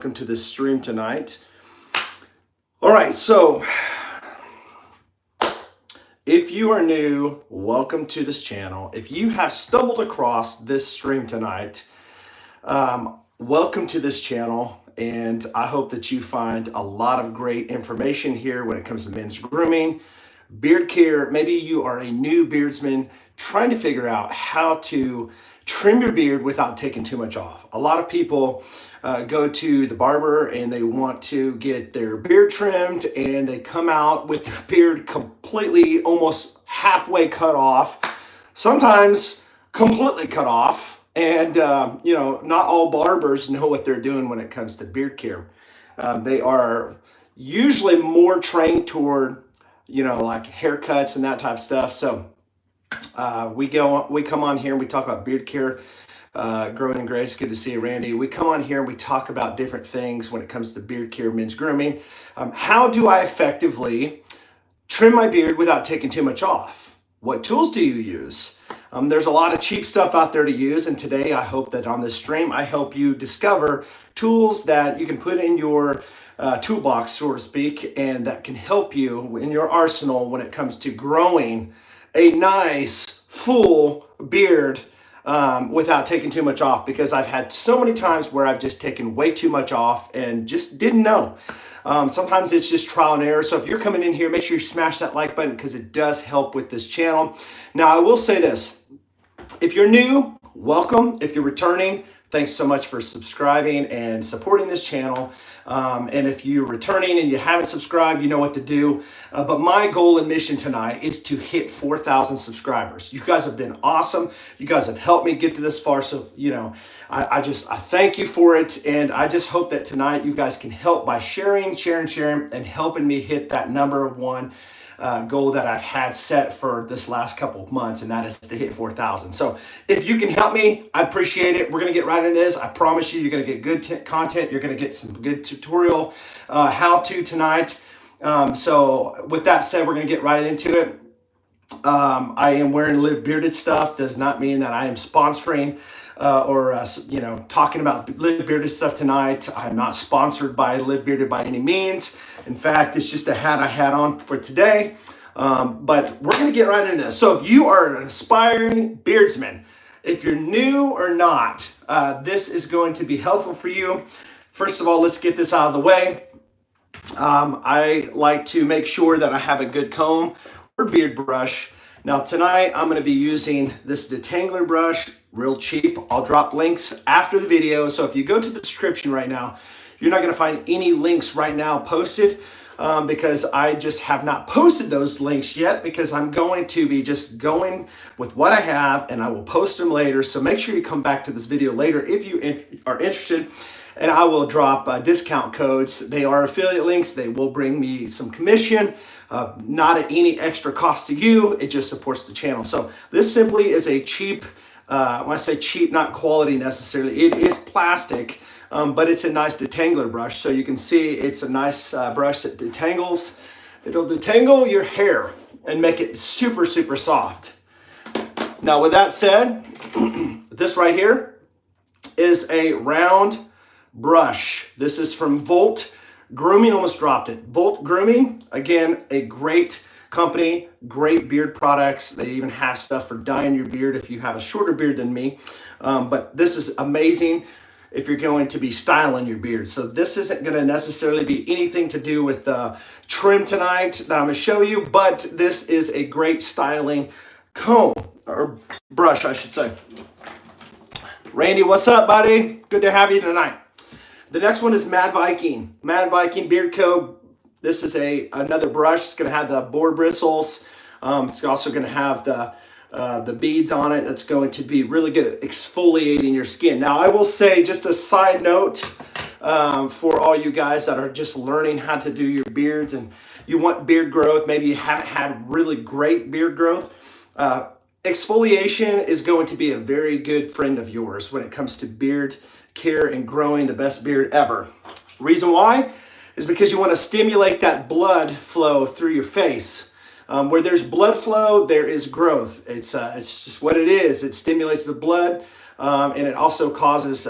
Welcome to this stream tonight. All right, so if you are new, welcome to this channel. If you have stumbled across this stream tonight, welcome to this channel, and I hope that you find a lot of great information here when it comes to men's grooming, beard care. Maybe you are a new beardsman trying to figure out how to trim your beard without taking too much off. A lot of people go to the barber and they want to get their beard trimmed, and they come out with their beard completely, almost halfway cut off, sometimes completely cut off. And not all barbers know what they're doing when it comes to beard care. They are usually more trained toward like haircuts and that type of stuff. So we come on here and we talk about beard care. Growing in Grace, good to see you, Randy. We come on here and we talk about different things when it comes to beard care, men's grooming. How do I effectively trim my beard without taking too much off? What tools do you use? There's a lot of cheap stuff out there to use, and today I hope that on this stream I help you discover tools that you can put in your toolbox, so to speak, and that can help you in your arsenal when it comes to growing a nice full beard without taking too much off, because I've had so many times where I've just taken way too much off and just didn't know. Sometimes it's just trial and error. So if you're coming in here, make sure you smash that like button, because it does help with this channel. Now, I will say this. If you're new, welcome. If you're returning, thanks so much for subscribing and supporting this channel. And if you're returning and you haven't subscribed, you know what to do. But my goal and mission tonight is to hit 4,000 subscribers. You guys have been awesome. You guys have helped me get to this far. So, I thank you for it. And I just hope that tonight you guys can help by sharing, and helping me hit that number one goal that I've had set for this last couple of months, and that is to hit 4,000. So if you can help me, I appreciate it. We're going to get right into this. I promise you, you're going to get good content. You're going to get some good tutorial how-to tonight. So with that said, we're going to get right into it. I am wearing Live Bearded stuff. Does not mean that I am sponsoring or talking about Live Bearded stuff tonight. I'm not sponsored by Live Bearded by any means. In fact, it's just a hat I had on for today. But we're going to get right into this. So if you are an aspiring beardsman, if you're new or not, this is going to be helpful for you. First of all, let's get this out of the way. I like to make sure that I have a good comb or beard brush. Now tonight I'm going to be using this detangler brush, real cheap. I'll drop links after the video. So if you go to the description right now, you're not going to find any links right now posted because I just have not posted those links yet, because I'm going to be just going with what I have, and I will post them later. So make sure you come back to this video later if you are interested, and I will drop discount codes. They are affiliate links. They will bring me some commission, not at any extra cost to you. It just supports the channel. So this simply is a cheap, when I say cheap, not quality necessarily, it is plastic, but it's a nice detangler brush. So you can see it's a nice brush that detangles. It'll detangle your hair and make it super, super soft. Now with that said, this right here is a round brush. This is from Volt Grooming. Almost dropped it. Volt Grooming, again, a great company, great beard products. They even have stuff for dyeing your beard if you have a shorter beard than me. But this is amazing if you're going to be styling your beard. So this isn't going to necessarily be anything to do with the trim tonight that I'm going to show you, but this is a great styling comb, or brush, I should say. Randy, what's up, buddy? Good to have you tonight. The next one is Mad Viking. Mad Viking Beard Co. This is another brush. It's going to have the boar bristles. It's also going to have the beads on it. That's going to be really good at exfoliating your skin. Now, I will say, just a side note for all you guys that are just learning how to do your beards and you want beard growth, maybe you haven't had really great beard growth, exfoliation is going to be a very good friend of yours when it comes to beard care and growing the best beard ever. Reason why is because you want to stimulate that blood flow through your face. Where there's blood flow, there is growth. It's just what it is. It stimulates the blood, and it also causes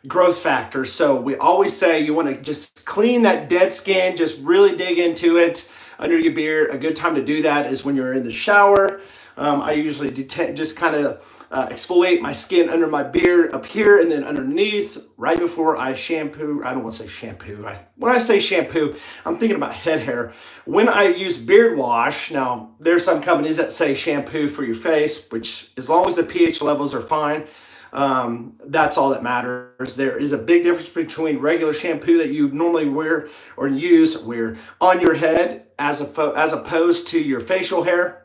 growth factors. So we always say you want to just clean that dead skin, just really dig into it under your beard. A good time to do that is when you're in the shower. I usually just kind of exfoliate my skin under my beard up here and then underneath right before I shampoo. I don't want to say shampoo. When I say shampoo, I'm thinking about head hair. When I use beard wash, now there's some companies that say shampoo for your face, which as long as the pH levels are fine, that's all that matters. There is a big difference between regular shampoo that you normally wear or use on your head as opposed to your facial hair.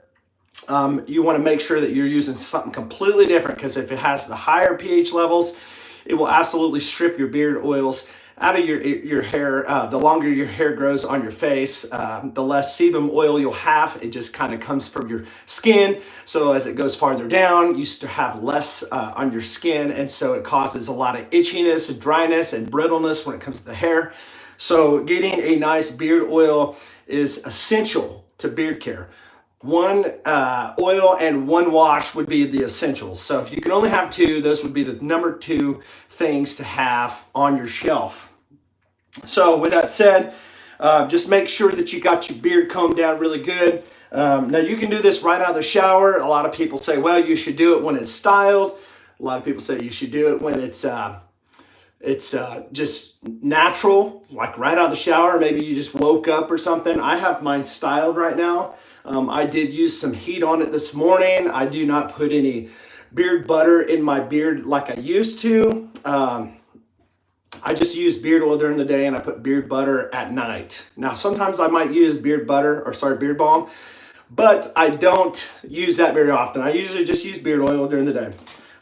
You want to make sure that you're using something completely different, because if it has the higher pH levels, it will absolutely strip your beard oils out of your hair. The longer your hair grows on your face, the less sebum oil you'll have. It just kind of comes from your skin. So as it goes farther down, you still have less on your skin. And so it causes a lot of itchiness and dryness and brittleness when it comes to the hair. So getting a nice beard oil is essential to beard care. One oil and one wash would be the essentials. So if you can only have two, those would be the number 2 things to have on your shelf. So with that said, just make sure that you got your beard combed down really good. Now you can do this right out of the shower. A lot of people say, well, you should do it when it's styled. A lot of people say you should do it when it's just natural, like right out of the shower. Maybe you just woke up or something. I have mine styled right now. I did use some heat on it this morning. I do not put any beard butter in my beard like I used to. I just use beard oil during the day, and I put beard butter at night. Now, sometimes I might use beard balm, but I don't use that very often. I usually just use beard oil during the day.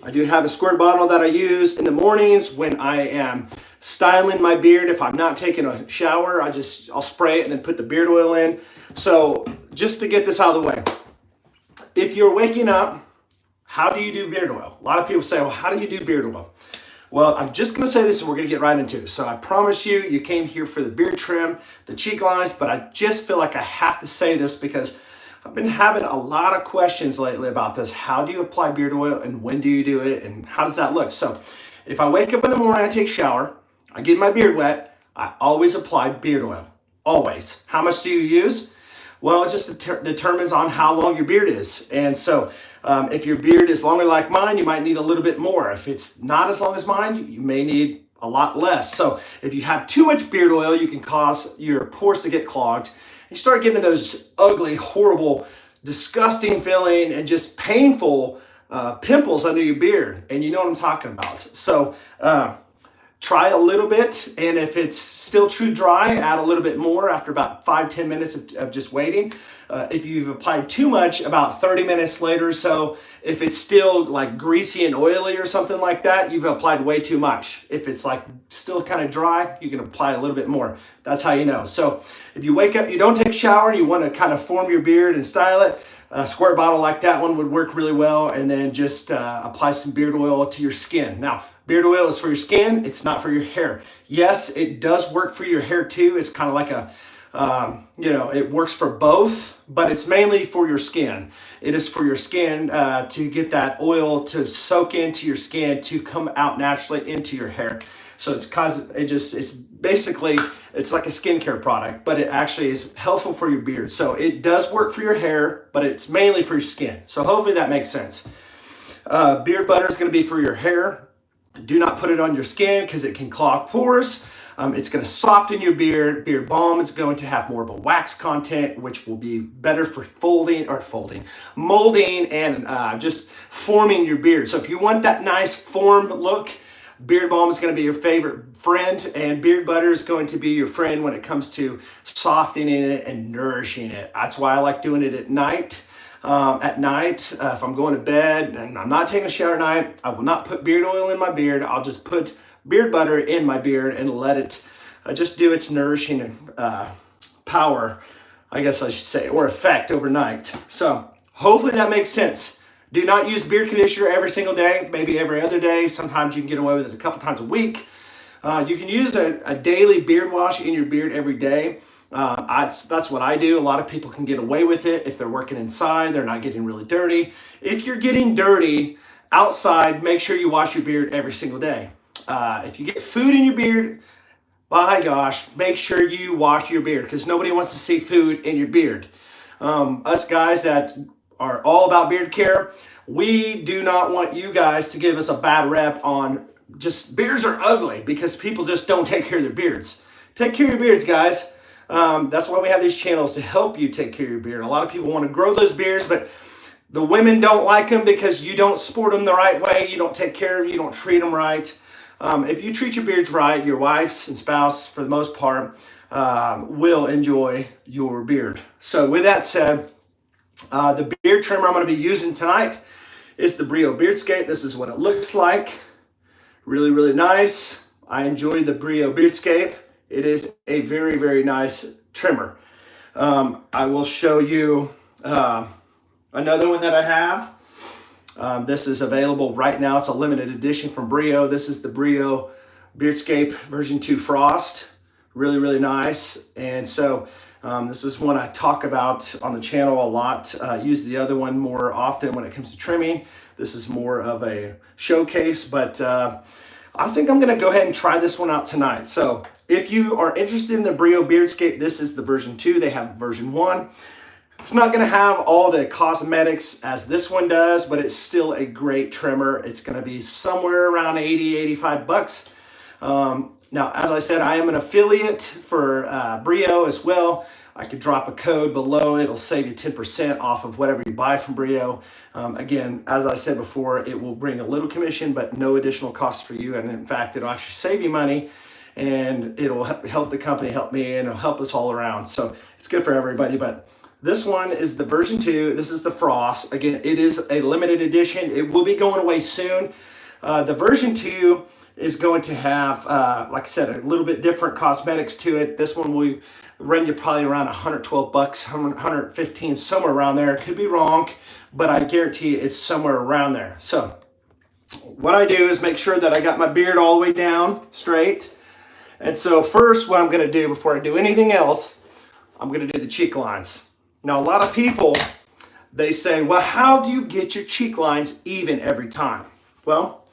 I do have a squirt bottle that I use in the mornings when I am styling my beard. If I'm not taking a shower, I'll spray it and then put the beard oil in. So just to get this out of the way, if you're waking up, how do you do beard oil? A lot of people say, well, how do you do beard oil? Well, I'm just going to say this and we're going to get right into it. So I promise you came here for the beard trim, the cheek lines, but I just feel like I have to say this because I've been having a lot of questions lately about this. How do you apply beard oil and when do you do it and how does that look? So if I wake up in the morning, I take a shower, I get my beard wet, I always apply beard oil. Always. How much do you use? Well, it just determines on how long your beard is. And so if your beard is longer like mine, you might need a little bit more. If it's not as long as mine, you may need a lot less. So if you have too much beard oil, you can cause your pores to get clogged. You start getting those ugly, horrible, disgusting feeling and just painful pimples under your beard. And you know what I'm talking about. So try a little bit, and if it's still too dry, add a little bit more after about 5-10 minutes of just waiting. If you've applied too much, about 30 minutes later or so, if it's still like greasy and oily or something like that, you've applied way too much. If it's like still kind of dry, you can apply a little bit more. That's how you know. So if you wake up, you don't take a shower, and you want to kind of form your beard and style it, a squirt bottle like that one would work really well, and then just apply some beard oil to your skin. Now, beard oil is for your skin, it's not for your hair. Yes, it does work for your hair too. It's kind of like a, it works for both, but it's mainly for your skin. It is for your skin to get that oil to soak into your skin to come out naturally into your hair. So it's basically like a skincare product, but it actually is helpful for your beard. So it does work for your hair, but it's mainly for your skin. So hopefully that makes sense. Beard butter is going to be for your hair. Do not put it on your skin because it can clog pores. It's going to soften your beard. Beard balm is going to have more of a wax content, which will be better for molding and just forming your beard. So if you want that nice formed look, beard balm is going to be your favorite friend, and beard butter is going to be your friend when it comes to softening it and nourishing it. That's why I like doing it at night. If I'm going to bed and I'm not taking a shower at night, I will not put beard oil in my beard. I'll just put beard butter in my beard and let it just do its nourishing power, I guess I should say, or effect overnight. So hopefully that makes sense. Do not use beard conditioner every single day, maybe every other day. Sometimes you can get away with it a couple times a week. You can use a daily beard wash in your beard every day. That's what I do. A lot of people can get away with it if they're working inside, they're not getting really dirty. If you're getting dirty outside, make sure you wash your beard every single day. If you get food in your beard, my gosh, make sure you wash your beard because nobody wants to see food in your beard. Us guys that are all about beard care, we do not want you guys to give us a bad rep on just beards are ugly because people just don't take care of their beards. Take care of your beards, guys. That's why we have these channels to help you take care of your beard. A lot of people want to grow those beards, but the women don't like them because you don't sport them the right way. You don't take care of them. You don't treat them right. If you treat your beards right, your wives and spouse, for the most part, will enjoy your beard. So with that said, the beard trimmer I'm going to be using tonight is the Brio beardscape. This is what it looks like. Really, really nice. I enjoy the Brio beardscape. It is a very, very nice trimmer. I will show you another one that I have. This is available right now. It's a limited edition from Brio. This is the Brio beardscape version 2 Frost. Really, really nice. And so this is one I talk about on the channel a lot. Use the other one more often when it comes to trimming. This is more of a showcase, but I think I'm going to go ahead and try this one out tonight. So if you are interested in the Brio beardscape, this is the version 2. They have version 1. It's not going to have all the cosmetics as this one does, but it's still a great trimmer. It's going to be somewhere around 80, 85 bucks. Now, as I said, I am an affiliate for Brio as well. I could drop a code below. It'll save you 10% off of whatever you buy from Brio. Again, as I said before, it will bring a little commission, but no additional cost for you. And in fact, it'll actually save you money, and it'll help the company, help me, and it'll help us all around. So it's good for everybody. But this one is the version 2. This is the Frost. Again, it is a limited edition. It will be going away soon. The version 2 is going to have, like I said, a little bit different cosmetics to it. This one will run you probably around 112 bucks, 115, somewhere around there. Could be wrong, but I guarantee it's somewhere around there. So what I do is make sure that I got my beard all the way down straight. And so first, what I'm going to do before I do anything else, I'm going to do the cheek lines. Now, a lot of people, they say, well, how do you get your cheek lines even every time? Well,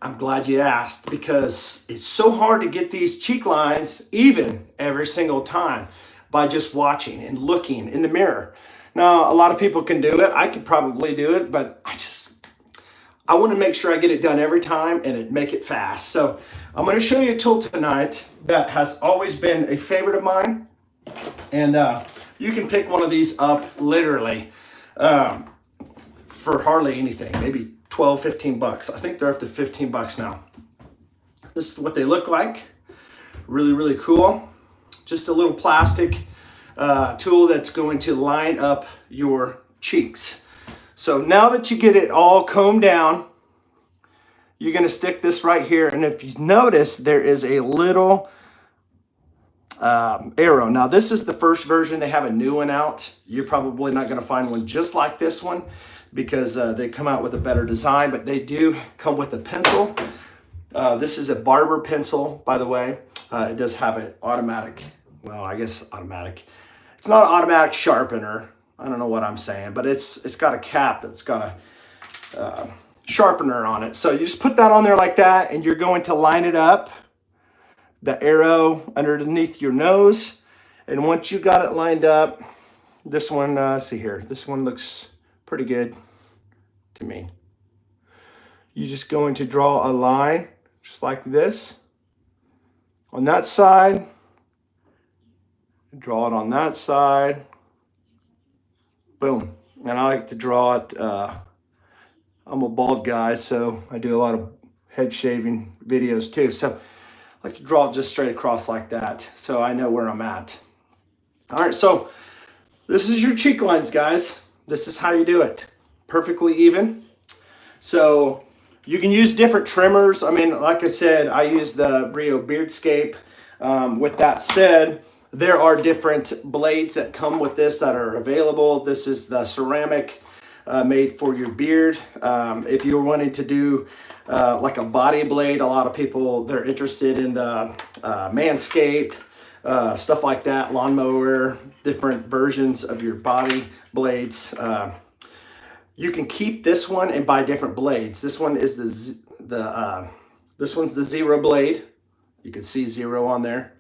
I'm glad you asked, because it's so hard to get these cheek lines even every single time by just watching and looking in the mirror. Now, a lot of people can do it. I could probably do it, but I want to make sure I get it done every time and make it fast. So I'm going to show you a tool tonight that has always been a favorite of mine. And you can pick one of these up literally for hardly anything, maybe 12, 15 bucks. I think they're up to 15 bucks now. This is what they look like. Really, really cool. Just a little plastic tool that's going to line up your cheeks. So now that you get it all combed down, you're going to stick this right here. And if you notice, there is a little arrow. Now, this is the first version. They have a new one out. You're probably not going to find one just like this one, because they come out with a better design, but they do come with a pencil. This is a barber pencil, by the way. It does have an automatic, well, I guess automatic. It's not an automatic sharpener. I don't know what I'm saying, but it's got a cap that's got a sharpener on it. So you just put that on there like that, and you're going to line it up, the arrow underneath your nose. And once you got it lined up, this one, let's see here, this one looks pretty good to me. You're just going to draw a line just like this on that side, draw it on that side, boom. And I like to draw it, I'm a bald guy, so I do a lot of head shaving videos too, so I like to draw it just straight across like that, so I know where I'm at. All right, so this is your cheek lines, guys. This is how you do it. Perfectly even. So you can use different trimmers. I mean, like I said, I use the Brio beardscape. With that said, there are different blades that come with this that are available. This is the ceramic made for your beard. If you're wanting to do like a body blade, a lot of people, they're interested in the Manscaped, stuff like that, lawnmower, different versions of your body blades. You can keep this one and buy different blades. This one is the This one's the 0 blade. You can see 0 on there.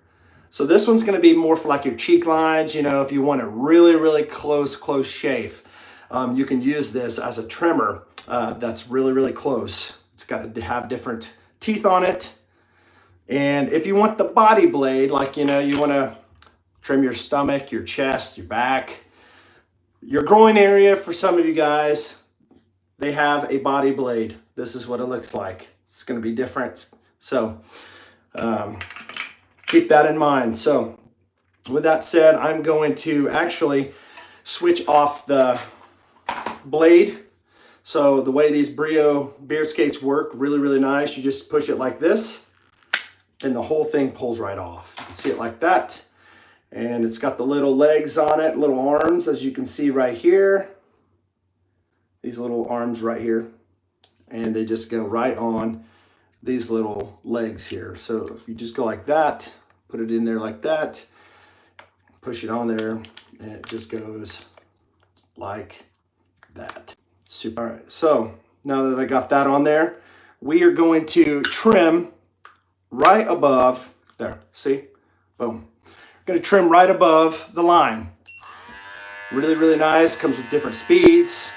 So this one's going to be more for like your cheek lines. You know, if you want a really, really close shave, you can use this as a trimmer that's really, really close. It's got to have different teeth on it. And if you want the body blade, like, you know, you want to trim your stomach, your chest, your back, your groin area, for some of you guys, they have a body blade. This is what it looks like. It's going to be different. So keep that in mind. So with that said, I'm going to actually switch off the blade. So the way these Brio beardscapes work, really, really nice. You just push it like this and the whole thing pulls right off. You can see it like that. And it's got the little legs on it, little arms, as you can see right here. These little arms right here. And they just go right on these little legs here. So if you just go like that, put it in there like that, push it on there, and it just goes like that. Super. All right, so now that I got that on there, we are going to trim right above there. See? Boom. Going to trim right above the line. Really, really nice. Comes with different speeds.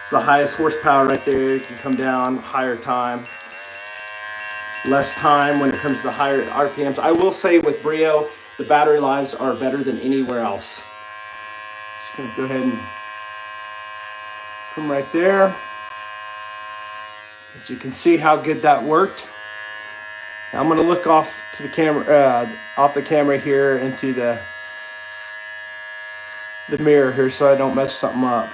It's the highest horsepower right there. You can come down higher time, less time when it comes to the higher RPMs. I will say with Brio, the battery lives are better than anywhere else. Just going to go ahead and come right there. As you can see how good that worked. Now I'm going to look off to the camera, here into the mirror here so I don't mess something up.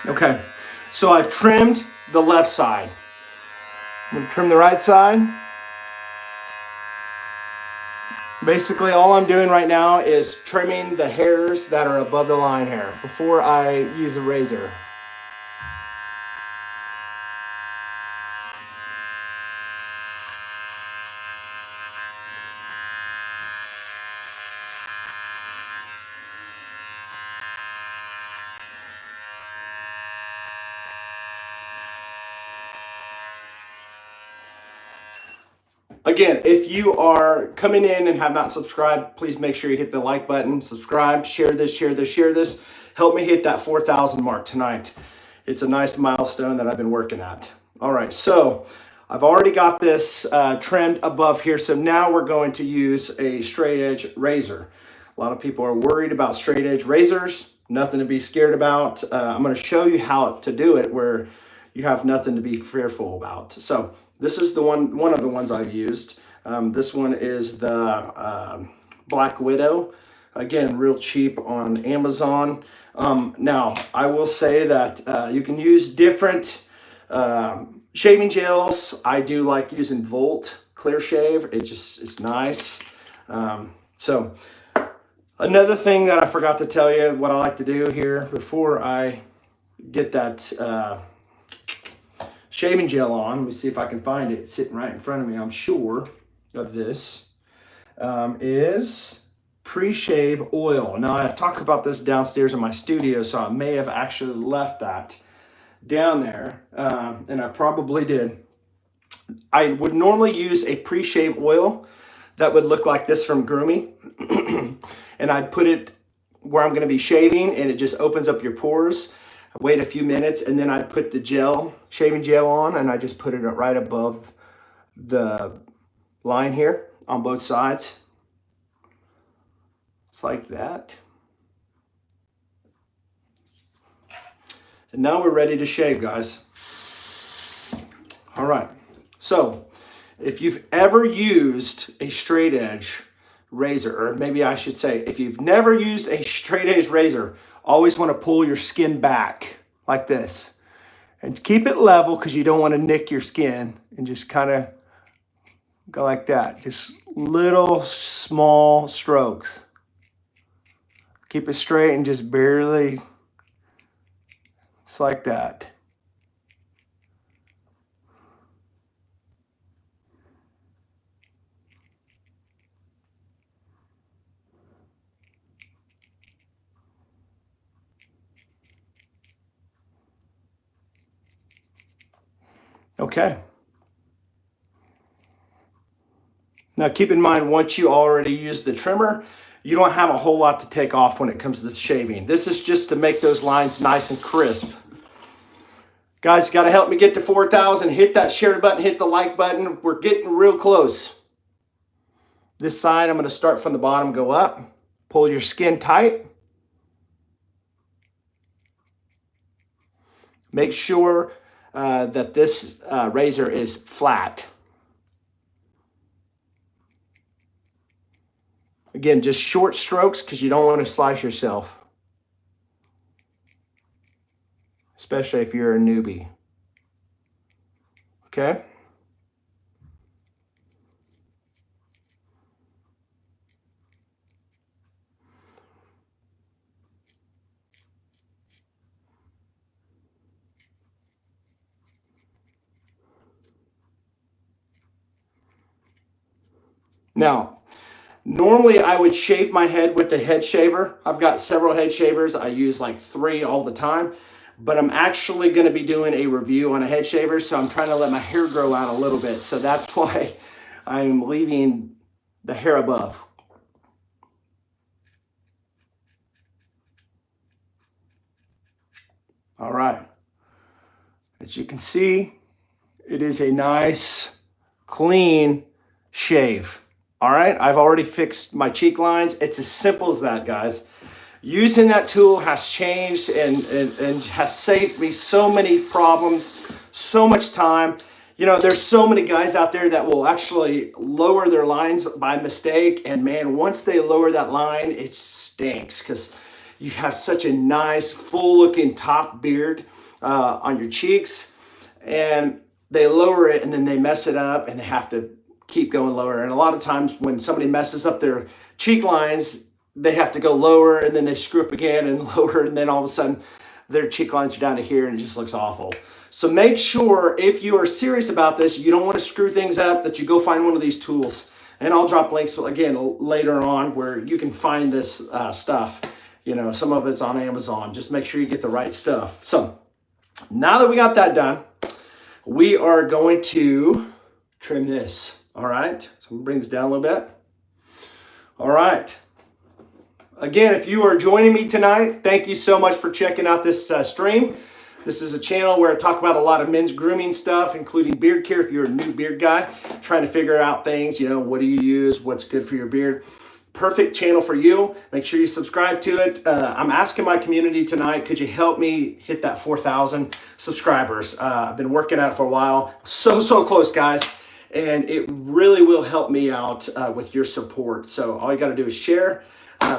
Okay, so I've trimmed the left side. I'm going to trim the right side. Basically, all I'm doing right now is trimming the hairs that are above the line hair before I use a razor. Again, if you are coming in and have not subscribed, please make sure you hit the like button, subscribe, share this, share this, share this. Help me hit that 4,000 mark tonight. It's a nice milestone that I've been working at. All right, so I've already got this trimmed above here. So now we're going to use a straight edge razor. A lot of people are worried about straight edge razors. Nothing to be scared about. I'm going to show you how to do it where you have nothing to be fearful about. So this is the one of the ones I've used. This one is the Black Widow. Again, real cheap on Amazon. Now, I will say that you can use different shaving gels. I do like using Volt Clear Shave. It's nice. So another thing that I forgot to tell you, what I like to do here before I get that shaving gel on. Let me see if I can find it. It's sitting right in front of me, I'm sure of this, is pre-shave oil. Now I talk about this downstairs in my studio, so I may have actually left that down there, and I probably did. I would normally use a pre-shave oil that would look like this from Grooming, and I'd put it where I'm going to be shaving, and it just opens up your pores. Wait a few minutes, and then I'd put the shaving gel on, and I just put it right above the line here on both sides. It's like that. And now we're ready to shave, guys. All right. So if you've ever used a straight edge razor, or maybe I should say, if you've never used a straight edge razor, always want to pull your skin back like this and keep it level because you don't want to nick your skin, and just kind of go like that. Just little small strokes. Keep it straight and just barely, just like that. Okay. Now keep in mind, once you already use the trimmer, you don't have a whole lot to take off when it comes to the shaving. This is just to make those lines nice and crisp. Guys, got to help me get to 4,000. Hit that share button, hit the like button. We're getting real close. This side, I'm going to start from the bottom, go up. Pull your skin tight. Make sure that this razor is flat. Again, just short strokes because you don't want to slice yourself, especially if you're a newbie. Okay? Now, normally I would shave my head with a head shaver. I've got several head shavers. I use like 3 all the time, but I'm actually going to be doing a review on a head shaver, so I'm trying to let my hair grow out a little bit. So that's why I'm leaving the hair above. All right. As you can see, it is a nice, clean shave. All right, I've already fixed my cheek lines. It's as simple as that, guys. Using that tool has changed and has saved me so many problems, so much time. You know, there's so many guys out there that will actually lower their lines by mistake. And man, once they lower that line, it stinks because you have such a nice, full-looking top beard on your cheeks. And they lower it and then they mess it up and they have to keep going lower. And a lot of times when somebody messes up their cheek lines, they have to go lower and then they screw up again and lower, and then all of a sudden their cheek lines are down to here and it just looks awful. So make sure, if you are serious about this, you don't want to screw things up, that you go find one of these tools. And I'll drop links again later on where you can find this stuff. You know, some of it's on Amazon. Just make sure you get the right stuff. So now that we got that done, we are going to trim this. All right, so I'm gonna bring this down a little bit. All right. Again, if you are joining me tonight, thank you so much for checking out this stream. This is a channel where I talk about a lot of men's grooming stuff, including beard care. If you're a new beard guy, trying to figure out things, you know, what do you use, what's good for your beard. Perfect channel for you. Make sure you subscribe to it. I'm asking my community tonight, could you help me hit that 4,000 subscribers? I've been working at it for a while. So close, guys. And it really will help me out with your support. So all you got to do is share,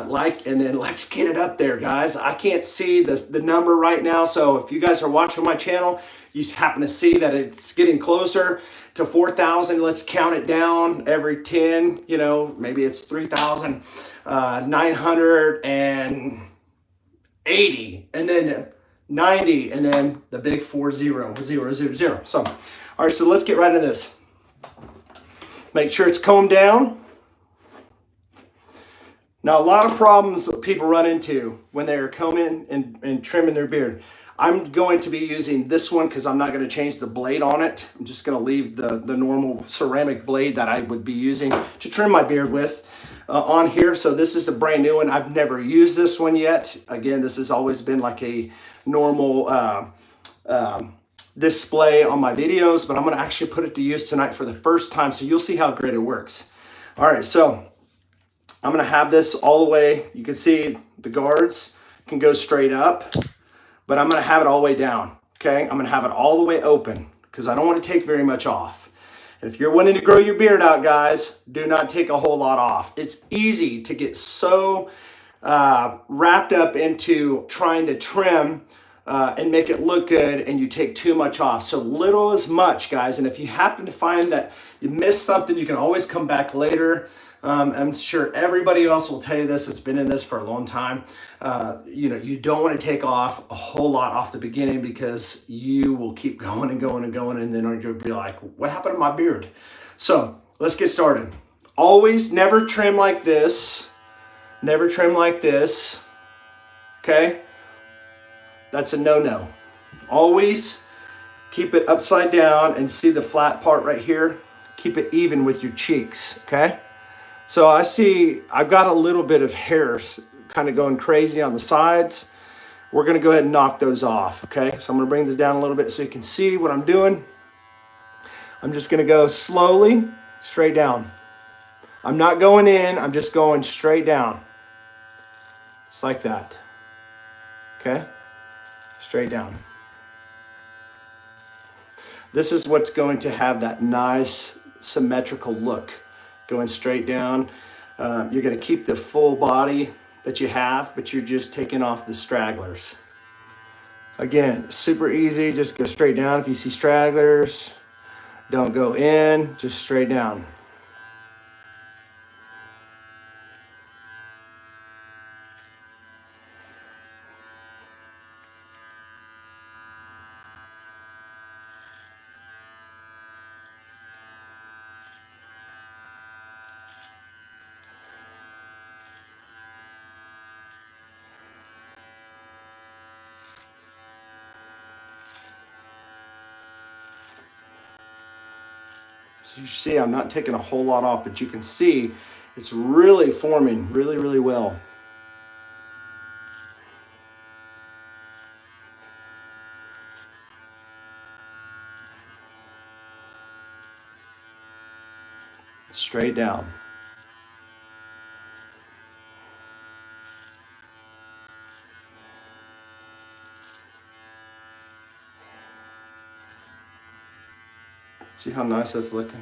like, and then let's get it up there, guys. I can't see the number right now. So if you guys are watching my channel, you happen to see that it's getting closer to 4,000. Let's count it down every 10, you know, maybe it's 3,980, and then 90, and then the big 40,000. So, all right, so let's get right into this. Make sure it's combed down. Now, a lot of problems that people run into when they're combing and trimming their beard. I'm going to be using this one because I'm not going to change the blade on it. I'm just going to leave the normal ceramic blade that I would be using to trim my beard with on here. So this is a brand new one. I've never used this one yet. Again, this has always been like a normal display on my videos, but I'm going to actually put it to use tonight for the first time, so you'll see how great it works. All right, so I'm going to have this all the way. You can see the guards can go straight up, but I'm going to have it all the way down. Okay, I'm going to have it all the way open because I don't want to take very much off. And if you're wanting to grow your beard out, guys, do not take a whole lot off. It's easy to get so wrapped up into trying to trim and make it look good, and you take too much off. So little is much, guys. And if you happen to find that you missed something, you can always come back later. I'm sure everybody else will tell you this. It's been in this for a long time. You know, you don't want to take off a whole lot off the beginning because you will keep going and going and going, and then you'll be like, what happened to my beard? So let's get started. Always never trim like this. Never trim like this. Okay? That's a no-no. Always Keep it upside down and see the flat part right here. Keep it even with your cheeks, okay? So I see I've got a little bit of hairs kind of going crazy on the sides. We're gonna go ahead and knock those off, okay? So I'm gonna bring this down a little bit so you can see what I'm doing. I'm just gonna go slowly, straight down. I'm not going in, I'm just going straight down. Just like that, okay? Straight down. This is what's going to have that nice symmetrical look. Going straight down. You're going to keep the full body that you have, but you're just taking off the stragglers. Again, super easy. Just go straight down. If you see stragglers, don't go in, just straight down. So you see I'm not taking a whole lot off, but you can see it's really forming really, really well. Straight down. See how nice that's looking?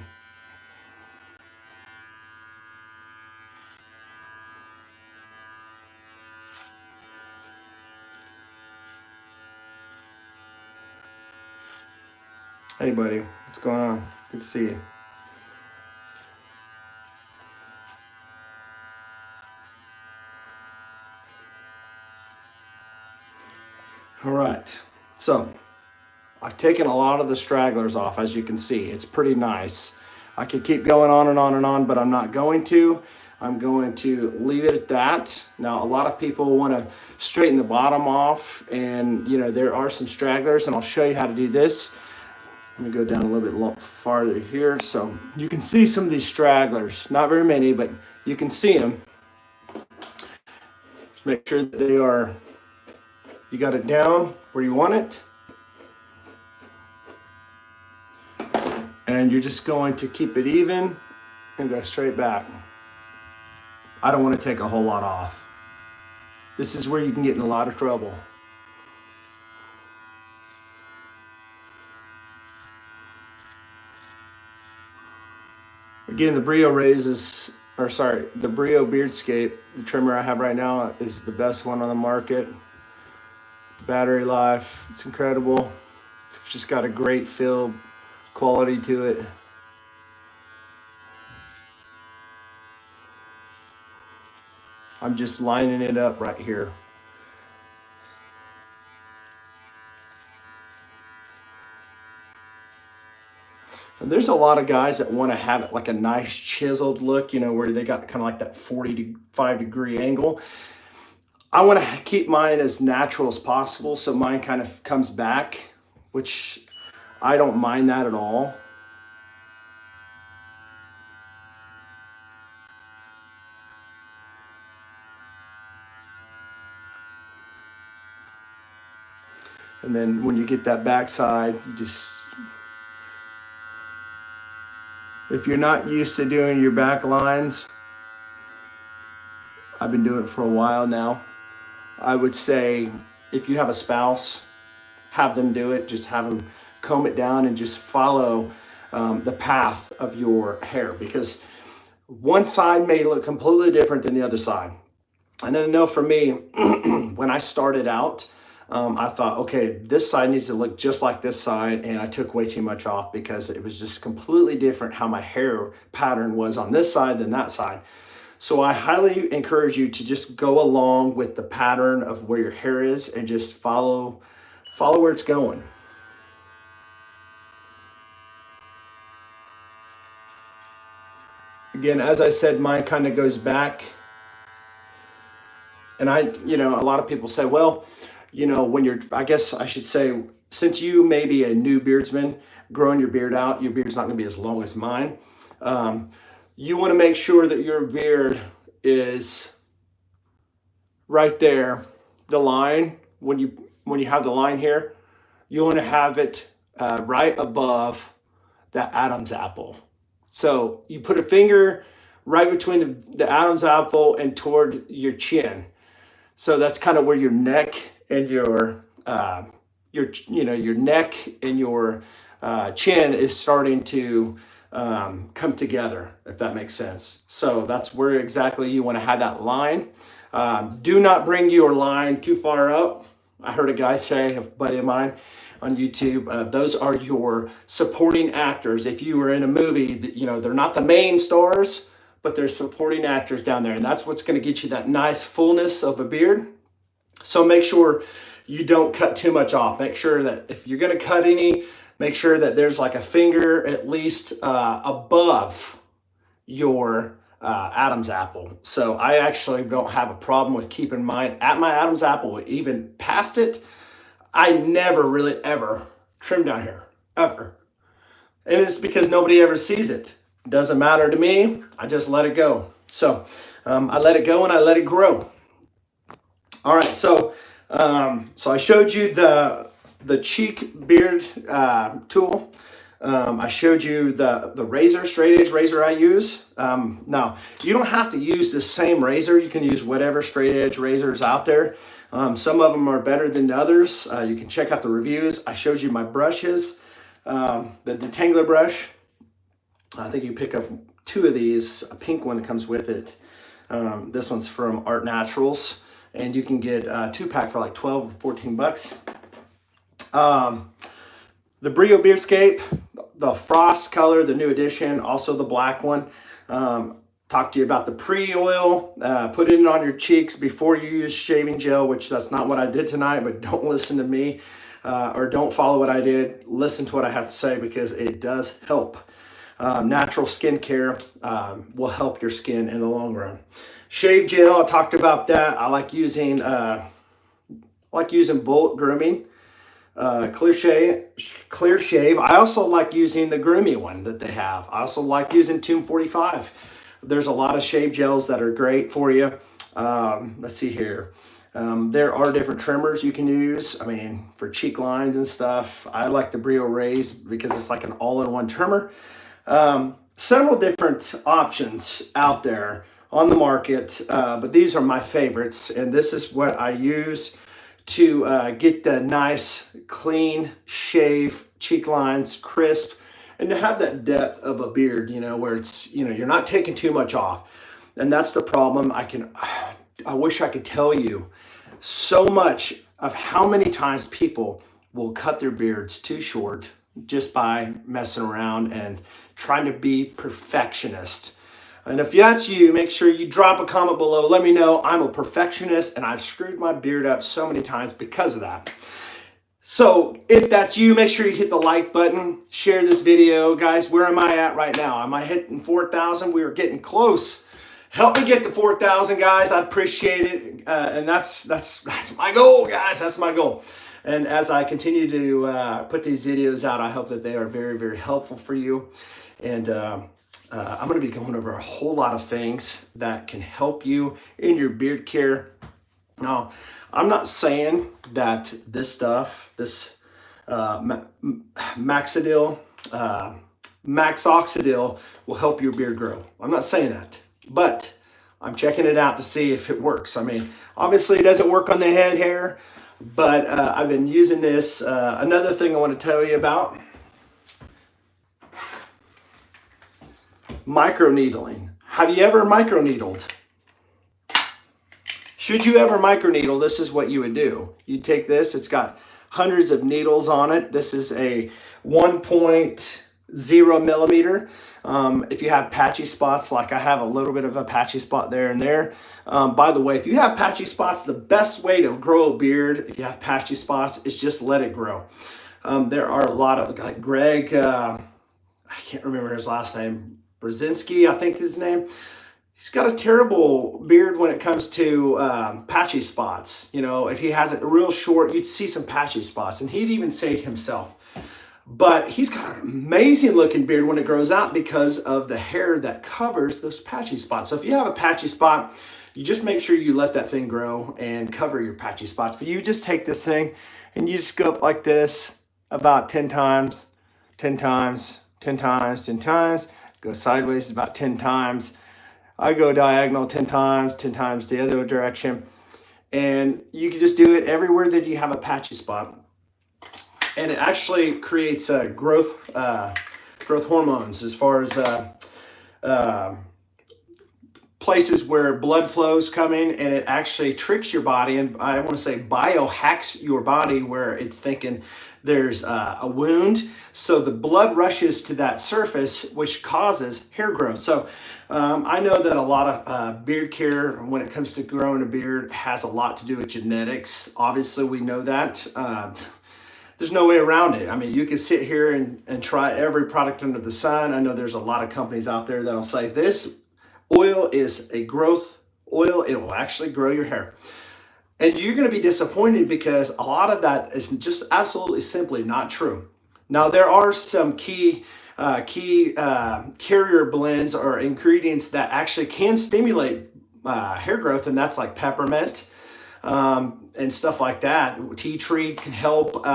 Hey buddy, what's going on? Good to see you. All right, so I've taken a lot of the stragglers off, as you can see. It's pretty nice. I could keep going on and on and on, but I'm not going to. I'm going to leave it at that. Now, a lot of people want to straighten the bottom off, and you know, there are some stragglers, and I'll show you how to do this. Let me go down a little bit farther here. So you can see some of these stragglers, not very many, but you can see them. Just make sure that they are, you got it down where you want it. And you're just going to keep it even and go straight back. I don't want to take a whole lot off. This is where you can get in a lot of trouble. Again, the Brio the Brio beardscape, the trimmer I have right now is the best one on the market. Battery life, it's incredible. It's just got a great feel, quality to it. I'm just lining it up right here. And there's a lot of guys that want to have it like a nice chiseled look, you know, where they got kind of like that 45-degree angle. I want to keep mine as natural as possible, so mine kind of comes back, which I don't mind that at all. And then when you get that backside, you just, if you're not used to doing your back lines, I've been doing it for a while now. I would say if you have a spouse, have them do it. Just have them comb it down and just follow the path of your hair, because one side may look completely different than the other side. And then I know for me, when I started out, I thought, okay, this side needs to look just like this side, and I took way too much off because it was just completely different how my hair pattern was on this side than that side. So I highly encourage you to just go along with the pattern of where your hair is and just follow where it's going. Again, as I said, mine kind of goes back. And a lot of people say, well, you know, when you're, I guess I should say, since you may be a new beardsman growing your beard out, your beard's not going to be as long as mine. You want to make sure that your beard is right there, the line. When you have the line here, you want to have it right above the Adam's apple. So you put a finger right between the Adam's apple and toward your chin. So that's kind of where your neck and your neck and your chin is starting to come together, if that makes sense. So that's where exactly you want to have that line. Do not bring your line too far up. I heard a guy say, a buddy of mine on YouTube, those are your supporting actors. If you were in a movie, they're not the main stars, but they're supporting actors down there. And that's what's going to get you that nice fullness of a beard. So make sure you don't cut too much off. Make sure that if you're going to cut any, make sure that there's like a finger at least above your Adam's apple. So I actually don't have a problem with keeping mine at my Adam's apple, even past it. I never really ever trim down here, ever. And it's because nobody ever sees it. It doesn't matter to me. I just let it go. So I let it go and I let it grow. All right, so I showed you the cheek beard tool. I showed you the razor, straight edge razor I use. Now, you don't have to use the same razor. You can use whatever straight edge razors out there. Some of them are better than others. You can check out the reviews. I showed you my brushes, the detangler brush. I think you pick up 2 of these. A pink one comes with it. This one's from Art Naturals, and you can get a 2-pack for like 12 or 14 bucks. The Brio beardscape, the frost color, the new edition, also the black one. Talk to you about the pre-oil. Put it on your cheeks before you use shaving gel, which that's not what I did tonight, but don't listen to me or don't follow what I did. Listen to what I have to say because it does help. Natural skincare will help your skin in the long run. Shave gel, I talked about that. I like using Bullet Grooming. Clear shave. I also like using the Grooming one that they have. I also like using Tomb 45. There's a lot of shave gels that are great for you. Let's see here. There are different trimmers you can use. I mean, for cheek lines and stuff. I like the Brio Raise because it's like an all-in-one trimmer. Several different options out there on the market, but these are my favorites, and this is what I use to get the nice, clean shave, cheek lines, crisp, and to have that depth of a beard, where it's, you're not taking too much off. And that's the problem. I wish I could tell you so much of how many times people will cut their beards too short just by messing around and trying to be perfectionist. And if that's you, make sure you drop a comment below. Let me know. I'm a perfectionist and I've screwed my beard up so many times because of that. So if that's you, make sure you hit the like button, share this video. Guys, where am I at right now? Am I hitting 4,000? We are getting close. Help me get to 4,000, guys. I appreciate it. And that's my goal, guys. That's my goal. And as I continue to put these videos out, I hope that they are very, very helpful for you. And I'm going to be going over a whole lot of things that can help you in your beard care. Now, I'm not saying that this stuff, this Maxoxidil will help your beard grow. I'm not saying that, but I'm checking it out to see if it works. I mean, obviously it doesn't work on the head hair, but I've been using this. Another thing I want to tell you about, microneedling. Have you ever microneedled? Should you ever microneedle, this is what you would do. You take this, it's got hundreds of needles on it. This is a 1.0 millimeter. If you have patchy spots, like I have a little bit of a patchy spot there and there. By the way, if you have patchy spots, the best way to grow a beard, if you have patchy spots, is just let it grow. There are a lot of, like Greg, I can't remember his last name, Brzezinski, I think his name. he's got a terrible beard when it comes to patchy spots. You know, if he has it real short, you'd see some patchy spots, and he'd even say it himself. But he's got an amazing looking beard when it grows out because of the hair that covers those patchy spots. So if you have a patchy spot, you just make sure you let that thing grow and cover your patchy spots. But you just take this thing and you just go up like this about 10 times, 10 times, 10 times, 10 times, go sideways about 10 times. I go diagonal 10 times the other direction. And you can just do it everywhere that you have a patchy spot. And it actually creates growth hormones as far as places where blood flows coming, and it actually tricks your body, and I want to say biohacks your body where it's thinking there's a wound, so the blood rushes to that surface, which causes hair growth. So I know that a lot of beard care when it comes to growing a beard has a lot to do with genetics. Obviously we know that. There's no way around it. I mean, you can sit here and try every product under the sun. I know there's a lot of companies out there that'll say this oil is a growth oil. It will actually grow your hair. And you're going to be disappointed because a lot of that is just absolutely simply not true. Now, there are some key carrier blends or ingredients that actually can stimulate hair growth, and that's like peppermint, and stuff like that. Tea tree can help.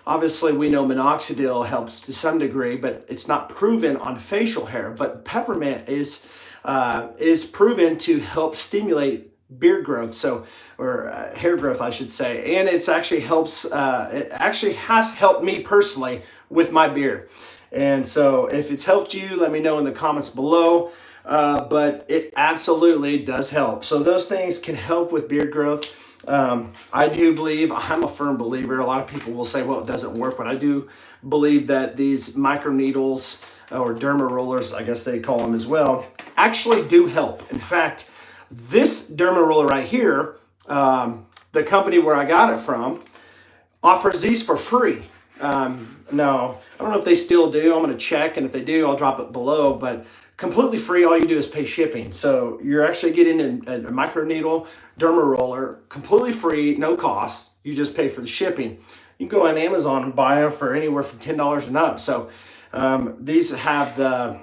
Obviously, we know minoxidil helps to some degree, but it's not proven on facial hair. But peppermint is proven to help stimulate beard growth, or hair growth, I should say. And it's actually helps. It actually has helped me personally with my beard. And so, if it's helped you, let me know in the comments below. But it absolutely does help. So those things can help with beard growth. I do believe, I'm a firm believer, a lot of people will say, well, it doesn't work, but I do believe that these micro needles or derma rollers, I guess they call them as well, actually do help. In fact, this derma roller right here, the company where I got it from offers these for free. No, I don't know if they still do. I'm going to check, and if they do, I'll drop it below, but completely free. All you do is pay shipping. So you're actually getting a microneedle derma roller completely free, no cost. You just pay for the shipping. You can go on Amazon and buy them for anywhere from $10 and up. So these have the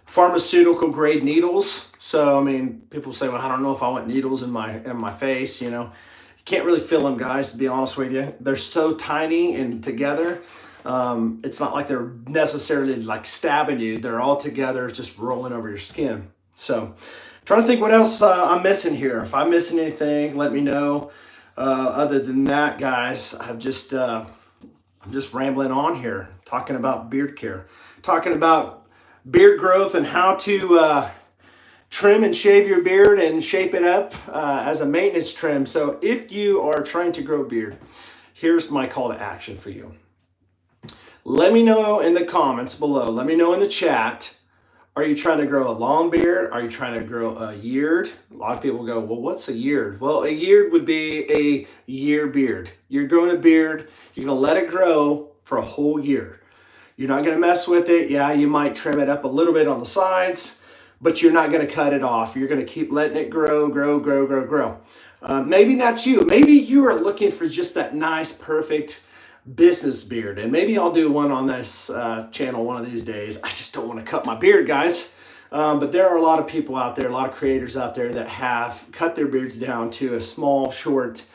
pharmaceutical grade needles. So, I mean, people say, well, I don't know if I want needles in my face, you know. You can't really feel them, guys, to be honest with you. They're so tiny and together. It's not like they're necessarily like stabbing you. They're all together, just rolling over your skin. So trying to think what else I'm missing here. If I'm missing anything, let me know. Other than that, guys, I'm just rambling on here, talking about beard care, talking about beard growth and how to trim and shave your beard and shape it up as a maintenance trim. So if you are trying to grow beard, here's my call to action for you. Let me know in the comments below. Let me know in the chat. Are you trying to grow a long beard? Are you trying to grow a yeared? A lot of people go, well, what's a yeared? Well, a yeared would be a year beard. You're growing a beard. You're going to let it grow for a whole year. You're not going to mess with it. Yeah, you might trim it up a little bit on the sides, but you're not going to cut it off. You're going to keep letting it grow. Maybe not you. Maybe you are looking for just that nice, perfect business beard, and maybe I'll do one on this channel one of these days. I just don't want to cut my beard, guys, but there are a lot of people out there, a lot of creators out there that have cut their beards down to a small, short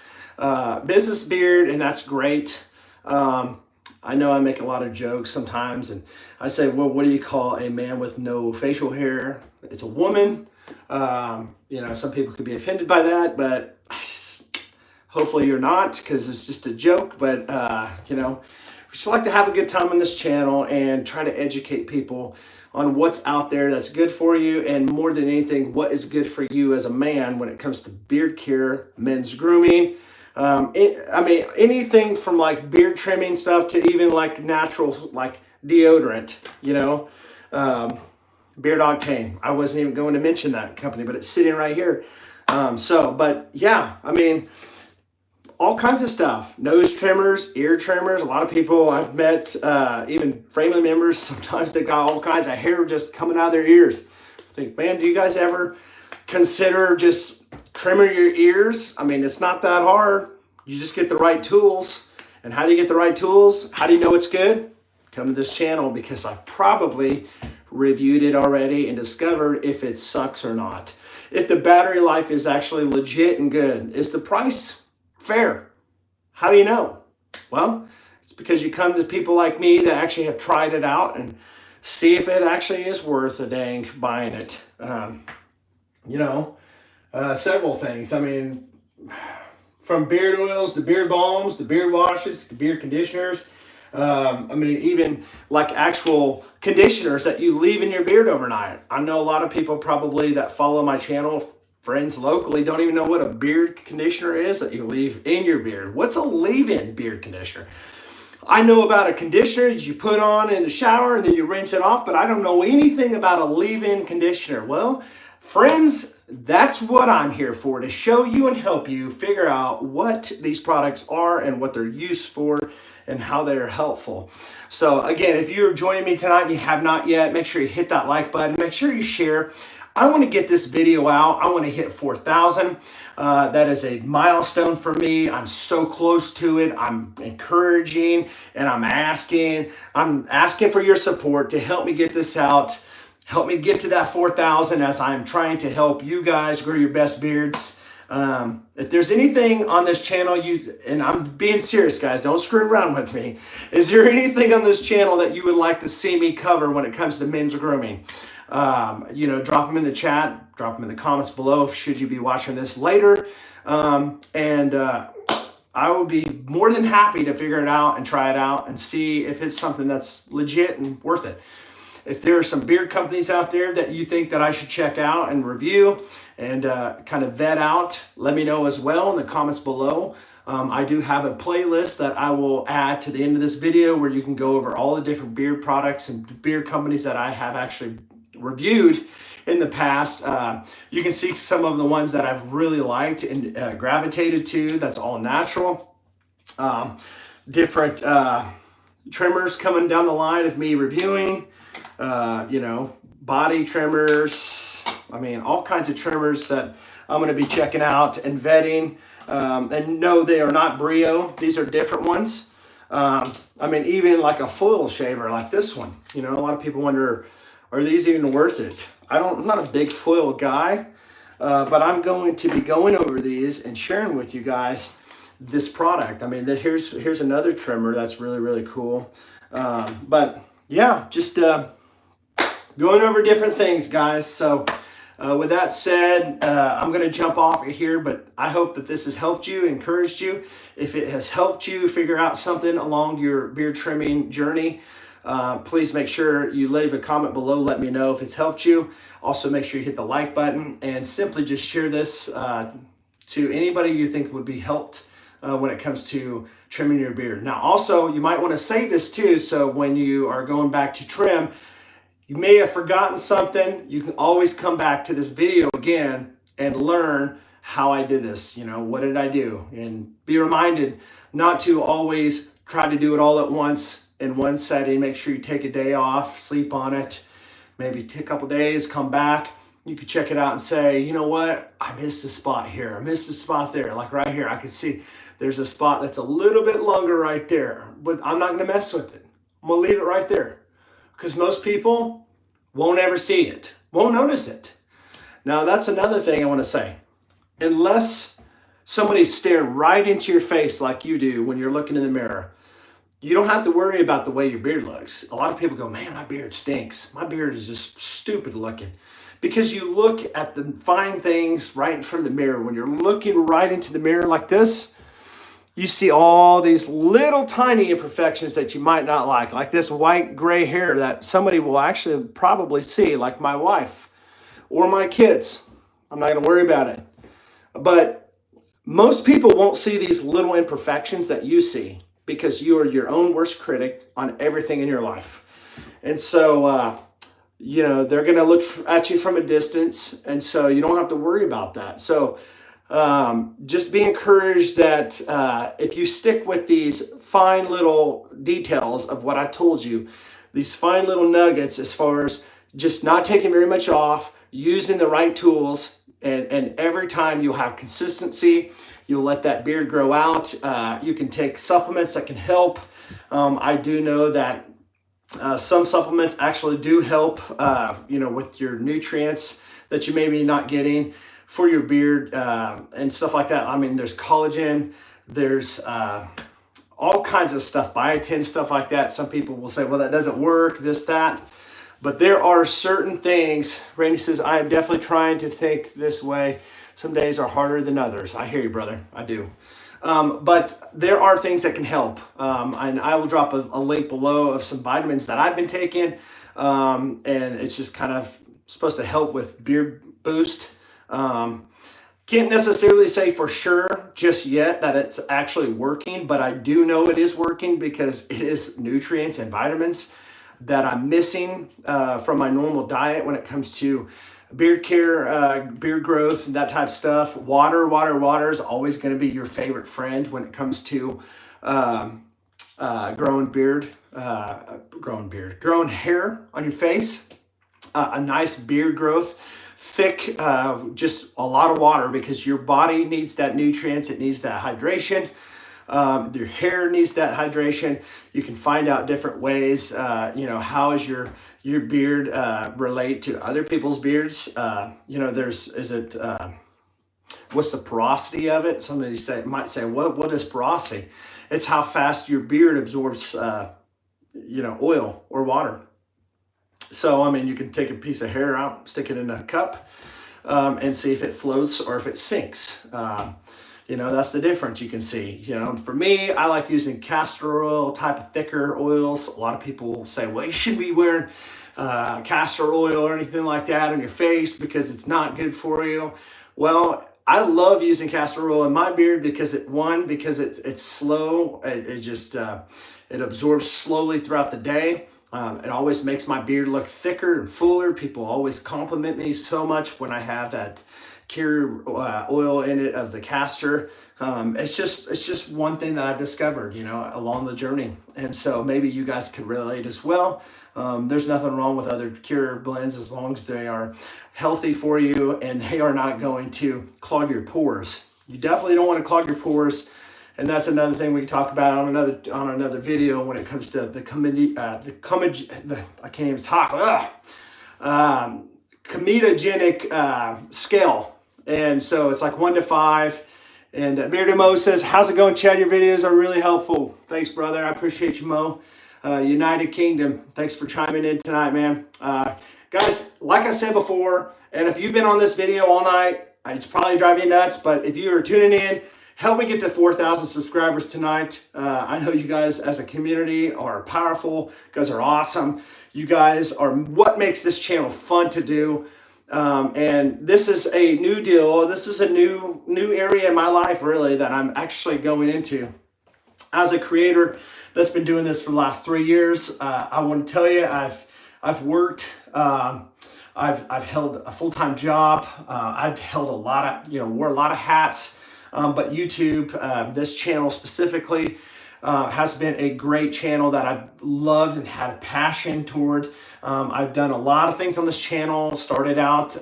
business beard, and that's great. I know I make a lot of jokes sometimes, and I say, well, what do you call a man with no facial hair? It's a woman. You know, some people could be offended by that, but hopefully you're not, because it's just a joke. But, you know, we just like to have a good time on this channel and try to educate people on what's out there that's good for you, and more than anything, what is good for you as a man when it comes to beard care, men's grooming. I mean, anything from like beard trimming stuff to even like natural, like deodorant, you know, Beard Octane. I wasn't even going to mention that company, but it's sitting right here. But yeah, I mean, all kinds of stuff. Nose trimmers, ear trimmers. A lot of people I've met, even family members, sometimes they got all kinds of hair just coming out of their ears. I think, man, do you guys ever consider just trimming your ears? I mean, it's not that hard. You just get the right tools. And how do you get the right tools? How do you know it's good? Come to this channel, because I've probably reviewed it already and discovered if it sucks or not. If the battery life is actually legit and good. Is the price fair? How do you know? Well, it's because you come to people like me that actually have tried it out and see if it actually is worth a dang buying it. Several things. I mean, from beard oils, the beard balms, the beard washes, the beard conditioners. Even like actual conditioners that you leave in your beard overnight. I know a lot of people probably that follow my channel, friends locally, don't even know what a beard conditioner is that you leave in your beard. What's a leave-in beard conditioner? I know about a conditioner that you put on in the shower and then you rinse it off, but I don't know anything about a leave-in conditioner. Well, friends, that's what I'm here for, to show you and help you figure out what these products are and what they're used for and how they're helpful. So again, if you're joining me tonight and you have not yet, make sure you hit that like button. Make sure you share. I want to get this video out. I want to hit 4,000. That is a milestone for me. I'm so close to it. I'm encouraging and I'm asking for your support to help me get this out. Help me get to that 4,000 as I'm trying to help you guys grow your best beards. If there's anything on this channel and I'm being serious, guys, don't screw around with me. Is there anything on this channel that you would like to see me cover when it comes to men's grooming? Drop them in the chat, drop them in the comments below should you be watching this later. I would be more than happy to figure it out and try it out and see if it's something that's legit and worth it. If there are some beard companies out there that you think that I should check out and review and kind of vet out, let me know as well in the comments below. I do have a playlist that I will add to the end of this video where you can go over all the different beard products and beard companies that I have actually reviewed in the past. You can see some of the ones that I've really liked and gravitated to. That's all natural. Different trimmers coming down the line of me reviewing. Body trimmers. All kinds of trimmers that I'm going to be checking out and vetting. And no, they are not Brio. These are different ones. Even like a foil shaver like this one. A lot of people wonder, are these even worth it? I'm not a big foil guy, but I'm going to be going over these and sharing with you guys this product. Here's another trimmer that's really, really cool. Just going over different things, guys. So with that said, I'm going to jump off here, but I hope that this has helped you, encouraged you. If it has helped you figure out something along your beard trimming journey, please make sure you leave a comment below. Let me know if it's helped you. Also, make sure you hit the like button and simply just share this to anybody you think would be helped when it comes to trimming your beard. Now, also, you might want to save this too, so when you are going back to trim, you may have forgotten something. You can always come back to this video again and learn how I did this. What did I do? And be reminded not to always try to do it all at once in one setting. Make sure you take a day off, sleep on it, maybe take a couple days, come back. You could check it out and say, you know what? I missed a spot here. I missed a spot there. Like right here, I can see there's a spot that's a little bit longer right there, but I'm not going to mess with it. I'm going to leave it right there. Because most people won't ever see it, won't notice it. Now, that's another thing I want to say. Unless somebody's staring right into your face like you do when you're looking in the mirror, you don't have to worry about the way your beard looks. A lot of people go, man, my beard stinks. My beard is just stupid looking. Because you look at the fine things right in front of the mirror. When you're looking right into the mirror like this, you see all these little tiny imperfections that you might not like this white gray hair that somebody will actually probably see, like my wife or my kids. I'm not going to worry about it. But most people won't see these little imperfections that you see because you are your own worst critic on everything in your life. And so, they're going to look at you from a distance, and so you don't have to worry about that. So just be encouraged that if you stick with these fine little details of what I told you, these fine little nuggets as far as just not taking very much off, using the right tools, and every time you'll have consistency, you'll let that beard grow out. You can take supplements that can help. I do know that some supplements actually do help, with your nutrients that you may be not getting for your beard and stuff like that. I mean, there's collagen, there's all kinds of stuff, biotin, stuff like that. Some people will say, well, that doesn't work, this, that. But there are certain things. Randy says, I am definitely trying to think this way. Some days are harder than others. I hear you, brother. I do. But there are things that can help. And I will drop a link below of some vitamins that I've been taking. And it's just kind of supposed to help with beard boost. Can't necessarily say for sure just yet that it's actually working, but I do know it is working because it is nutrients and vitamins that I'm missing from my normal diet when it comes to beard care, beard growth, and that type of stuff. Water is always going to be your favorite friend when it comes to growing hair on your face. A nice beard growth, thick, just a lot of water because your body needs that nutrients. It needs that hydration. Your hair needs that hydration. You can find out different ways, how is your beard relate to other people's beards. What's the porosity of it? Somebody might say, what is porosity? It's how fast your beard absorbs, oil or water. So, I mean, you can take a piece of hair out, stick it in a cup, and see if it floats or if it sinks. That's the difference you can see. For me, I like using castor oil, type of thicker oils. A lot of people say, well, you shouldn't be wearing castor oil or anything like that on your face because it's not good for you. Well, I love using castor oil in my beard because it's slow. It absorbs slowly throughout the day. It always makes my beard look thicker and fuller. People always compliment me so much when I have that carrier oil in it of the castor. It's just one thing that I've discovered, along the journey. And so maybe you guys could relate as well. There's nothing wrong with other carrier blends as long as they are healthy for you and they are not going to clog your pores. You definitely don't want to clog your pores. And that's another thing we can talk about on another video when it comes to the comedogenic scale. And so it's like 1 to 5. And Bearded Mo says, how's it going, Chad? Your videos are really helpful. Thanks, brother. I appreciate you, Mo. United Kingdom, thanks for chiming in tonight, man. Guys, like I said before, and if you've been on this video all night, it's probably driving you nuts, but if you are tuning in, help me get to 4,000 subscribers tonight. I know you guys as a community are powerful. You guys are awesome. You guys are what makes this channel fun to do. And this is a new deal. This is a new area in my life, really, that I'm actually going into. As a creator that's been doing this for the last 3 years, I want to tell you, I've worked. I've held a full-time job. I've held wore a lot of hats. But YouTube, this channel specifically, has been a great channel that I've loved and had a passion toward. I've done a lot of things on this channel. Started out,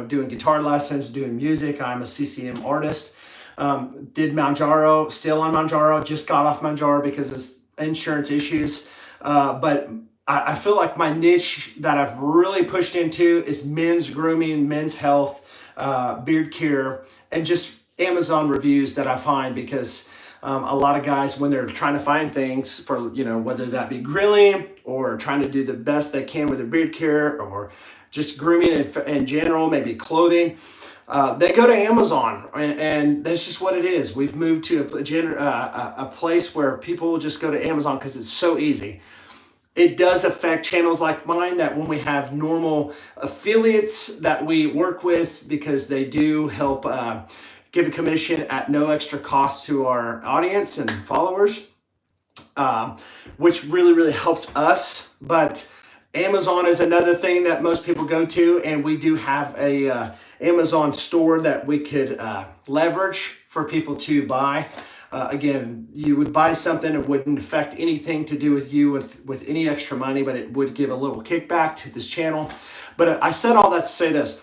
doing guitar lessons, doing music. I'm a CCM artist. Did Manjaro, still on Manjaro. Just got off Manjaro because of insurance issues. But I feel like my niche that I've really pushed into is men's grooming, men's health, beard care, and just Amazon reviews that I find because a lot of guys, when they're trying to find things for, whether that be grilling or trying to do the best they can with their beard care or just grooming in general, maybe clothing, they go to Amazon, and that's just what it is. We've moved to a place where people just go to Amazon because it's so easy. It does affect channels like mine that when we have normal affiliates that we work with because they do help give a commission at no extra cost to our audience and followers, which really, really helps us. But Amazon is another thing that most people go to, and we do have a Amazon store that we could leverage for people to buy. Again, you would buy something, it wouldn't affect anything to do with you with any extra money, but it would give a little kickback to this channel. But I said all that to say this.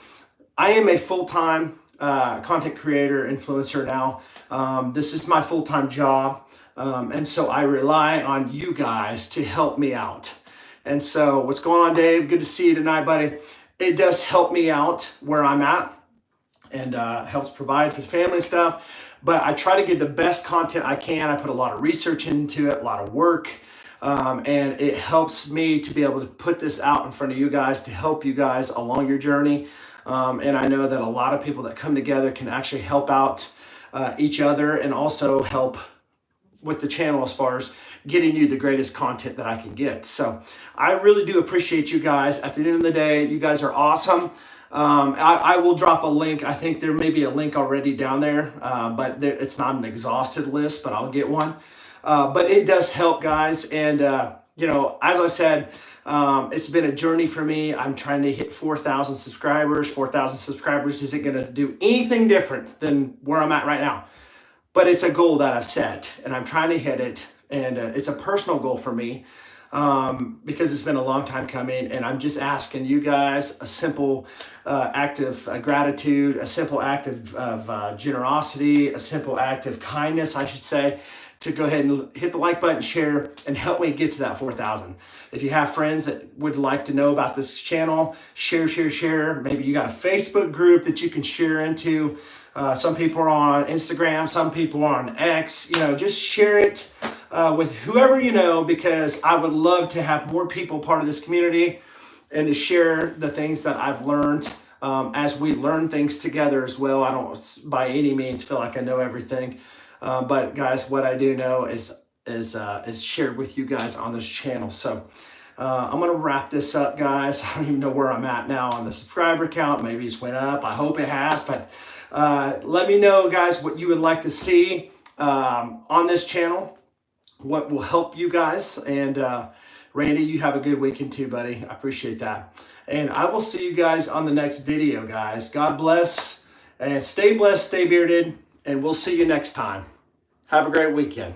I am a full-time content creator, influencer now. This is my full-time job. And so I rely on you guys to help me out. And so what's going on, Dave? Good to see you tonight, buddy. It does help me out where I'm at and helps provide for the family stuff. But I try to give the best content I can. I put a lot of research into it, a lot of work. And it helps me to be able to put this out in front of you guys to help you guys along your journey. And I know that a lot of people that come together can actually help out each other and also help with the channel as far as getting you the greatest content that I can get. So I really do appreciate you guys. At the end of the day, you guys are awesome. I will drop a link. I think there may be a link already down there, but it's not an exhausted list, but I'll get one. But it does help, guys. And, you know, as I said, it's been a journey for me. I'm trying to hit 4,000 subscribers. 4,000 subscribers isn't going to do anything different than where I'm at right now. But it's a goal that I've set, and I'm trying to hit it. And it's a personal goal for me because it's been a long time coming. And I'm just asking you guys a simple act of gratitude, a simple act of generosity, a simple act of kindness, I should say, to go ahead and hit the like button, share, and help me get to that 4,000. If you have friends that would like to know about this channel, share. Maybe you got a Facebook group that you can share into. Some people are on Instagram, some people are on X. You know, just share it with whoever you know, because I would love to have more people part of this community and to share the things that I've learned as we learn things together as well. I don't by any means feel like I know everything, but guys, what I do know is shared with you guys on this channel. So I'm gonna wrap this up, guys. I don't even know where I'm at now on the subscriber count. Maybe it's went up. I hope it has, but let me know, guys, what you would like to see on this channel, what will help you guys. And Randy, you have a good weekend too, buddy. I appreciate that. And I will see you guys on the next video, guys. God bless, and stay blessed, stay bearded, and we'll see you next time. Have a great weekend.